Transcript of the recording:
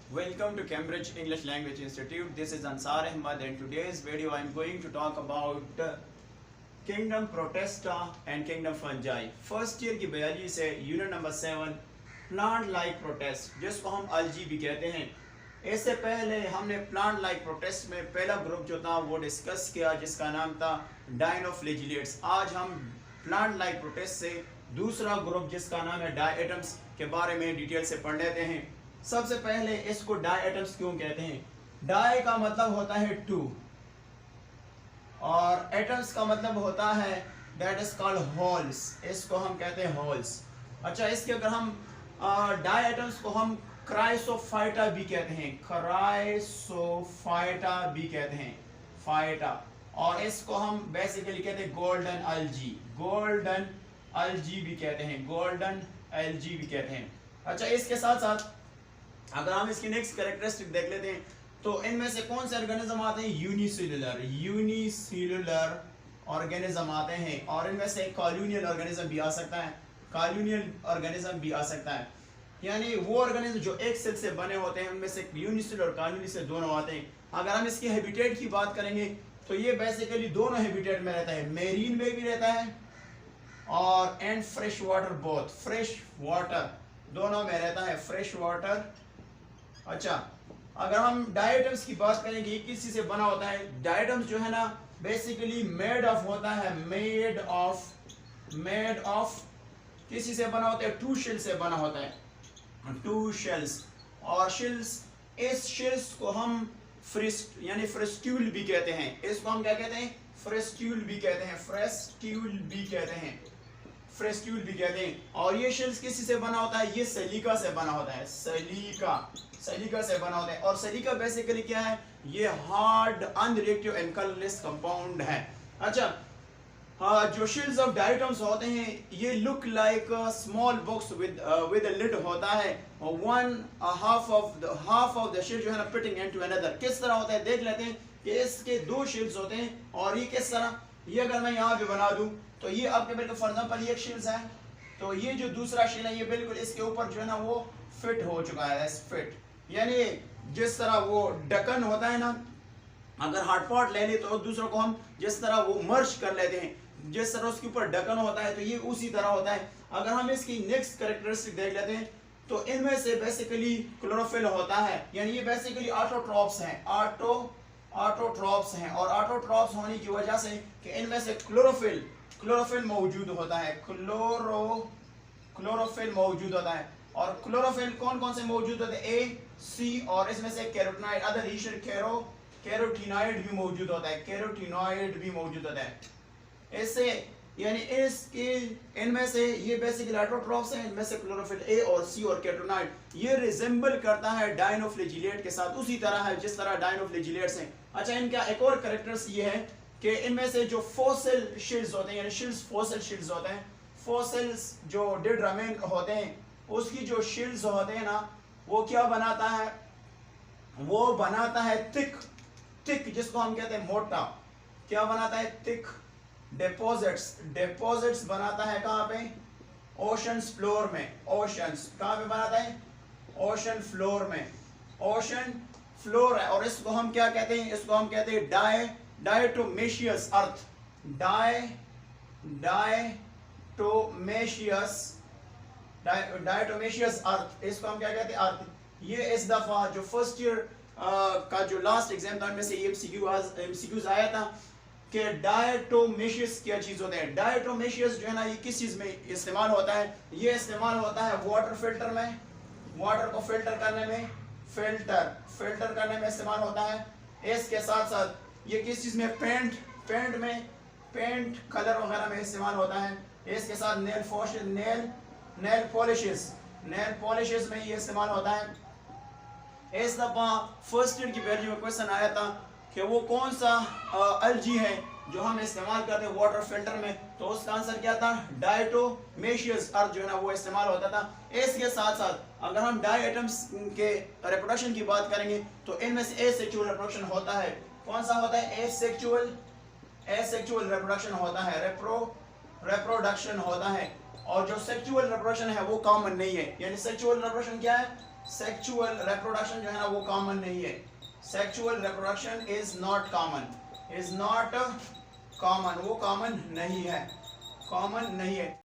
Welcome to Cambridge English Language Institute. This is Ansar Ahmad, and today's video I am going to talk about Kingdom Protesta and Kingdom Fungi. First year की बयालीस है, unit number 7 plant like protest, जिसको हम अलजी भी कहते हैं। इससे पहले हमने प्लांट लाइक प्रोटेस्ट में पहला ग्रुप जो था वो डिस्कस किया, जिसका नाम था डायनोफ्लेजिलेट्स। आज हम प्लांट लाइक प्रोटेस्ट से दूसरा ग्रुप जिसका नाम है डायटम्स के बारे में डिटेल से पढ़ लेते हैं। सबसे पहले इसको डायटम्स क्यों कहते हैं? डाई का मतलब होता है टू और एटम्स का मतलब होता है दैट इज कॉल्ड होल्स। इसको हम कहते हैं होल्स। अच्छा, इसके अगर हम डायटम्स को हम क्राइसोफाइटा भी कहते हैं, क्राइसोफाइटा भी कहते हैं, फाइटा। और इसको हम बेसिकली कहते हैं गोल्डन अलजी, गोल्डन अलजी भी कहते हैं, गोल्डन एलजी भी कहते हैं। अच्छा, इसके साथ साथ अगर हम इसकी नेक्स्ट कैरेक्टरिस्टिक देख लेते हैं तो इनमें से कौन से ऑर्गेनिज्म आते हैं? यूनिसेलुलर, यूनिसेलुलर ऑर्गेनिज्म आते हैं। और इनमें से कॉलोनियल ऑर्गेनिज्म भी आ सकता है, कॉलोनियल ऑर्गेनिज्म भी आ सकता है। यानी वो ऑर्गेनिज्म जो एक सेल से बने होते हैं उनमें से यूनिसेलुलर और कॉलोनी से दोनों आते हैं। अगर हम इसके हैबिटेट की बात करेंगे तो ये बेसिकली दोनों हैबिटेट में रहता है, मेरीन में भी रहता है और and fresh water, both fresh water दोनों में रहता है, फ्रेश वाटर। अच्छा, अगर हम डायटम्स की बात करेंगे किस चीज से बना होता है? डायटम्स जो है ना बेसिकली मेड ऑफ होता है, मेड ऑफ किस चीज से बना होता है? टू शेल से बना होता है, टू शेल्स। और शेल्स, इस शेल्स को हम यानी फ्रेस्ट्यूल भी कहते हैं। इसको हम क्या कहते हैं? फ्रेस्ट्यूल भी कहते हैं, फ्रेस्ट्यूल भी कहते हैं, फ्रेस्ट्यूल भी कहते हैं। और ये शेल्स किसी से बना होता है? ये सिलिका से बना होता है, सिलिका से बना होता है। और सिलिका बेसिकली क्या है? ये hard unreactive and colourless compound है। अच्छा, जो शेल्स ऑफ डायटम्स होते हैं ये look like small box with a lid होता है। One half of the shell जो है ना फिटिंग इनटू अनदर। किस तरह होता है देख लेते हैं कि इसके दो शेल्स होते हैं। और ये किस तरह, ये अगर मैं यहाँ पे बना दूं तो ये आपके बिल्कुल फॉर एग्जांपल ये एक शेल्स है, तो ये जो दूसरा शेल है ये बिल्कुल इसके ऊपर जो है ना वो फिट हो चुका है, फिट। यानी जिस तरह वो ढक्कन होता है ना, अगर हार्ड पॉट ले ले तो दूसरों को हम जिस तरह वो मर्ज कर लेते हैं, जिस तरह उसके ऊपर ढक्कन होता है तो ये उसी तरह होता है। अगर हम इसकी नेक्स्ट कैरेक्टरिस्टिक देख लेते हैं तो इनमें से बेसिकली क्लोरोफिल होता है। यानी ये बेसिकली ऑटोट्रॉप्स हैं, ऑटोट्रॉप्स हैं। और ऑटोट्रॉप्स होने की वजह से कि इनमें से क्लोरोफिल मौजूद होता है, क्लोरोफिल मौजूद होता है। और क्लोरोफिल कौन कौन से मौजूद होते हैं? ए, सी, और इसमें से कैरोटीनॉइड, अदर कैरोटीनॉइड भी मौजूद होता है, कैरोटीनॉइड भी मौजूद होता है। इससे यानी इसके इनमें से ये बेसिकली ऑटोट्रॉप्स हैं, इनमें से क्लोरोफिल ए और सी और कैरोटीनॉइड ये रिजेंबल करता है डायनोफ्लेजिलेट के साथ, उसी तरह है जिस तरह डायनोफ्लेजिलेट्स हैं। अच्छा, इनका एक और कैरेक्टर्स ये है कि इनमें से जो फॉसिल शील्ड्स होते हैं, यानी शील्ड्स फॉसिल शील्ड्स होते हैं, फॉसिल्स जो डेड रमेन होते हैं उसकी जो शील्ड्स होते हैं ना वो क्या बनाता है? वो बनाता है थिक जिसको हम कहते हैं मोटा। क्या बनाता है? थिक डिपॉजिट्स बनाता है। कहाँ पे? ओशंस फ्लोर में। ओशंस कहाँ पे बनाता है? ओशन फ्लोर में, ओशन फ्लोर है। और इसको हम क्या कहते हैं? इसको हम कहते हैं डायटोमेशियस अर्थ, डायटोमेशियस अर्थ। इसको हम क्या कहते हैं? अर्थ। ये इस दफा जो फर्स्ट ईयर का जो लास्ट एग्जाम था उनमें से एमसीक्यूज आया था कि डायटोमेशियस क्या चीज होते हैं। डायटोमेशियस जो है ना ये किस चीज में इस्तेमाल होता है? ये इस्तेमाल होता है वाटर फिल्टर में, वाटर को फिल्टर करने में, फिल्टर करने में इस्तेमाल होता है। इसके साथ साथ ये किस चीज में? पेंट में, पेंट कलर वगैरह में इस्तेमाल होता है। इसके साथ नेल पॉलिशेस में ये इस्तेमाल होता है। इस दफा फर्स्ट ईयर की वैल्यू में क्वेश्चन आया था कि वो कौन सा अलजी है जो हम इस्तेमाल करते हैं वाटर फिल्टर में, तो उसका आंसर क्या था? डायटोमेशियस अर्थ जो है ना वो इस्तेमाल होता था। इसके साथ साथ अगर हम डायटम्स के रिप्रोडक्शन की बात करेंगे तो इनमें से एसेक्सुअल रिप्रोडक्शन होता है। कौन सा होता है? एसेक्सुअल रिप्रोडक्शन होता है, रिप्रोडक्शन होता है। और जो सेक्सुअल रिप्रोडक्शन है वो कॉमन नहीं है। यानी सेक्सुअल रिप्रोडक्शन क्या है? सेक्सुअल रिप्रोडक्शन जो है ना वो कॉमन नहीं है। Sexual reproduction is not common, is not common, वो कॉमन नहीं है, कॉमन नहीं है।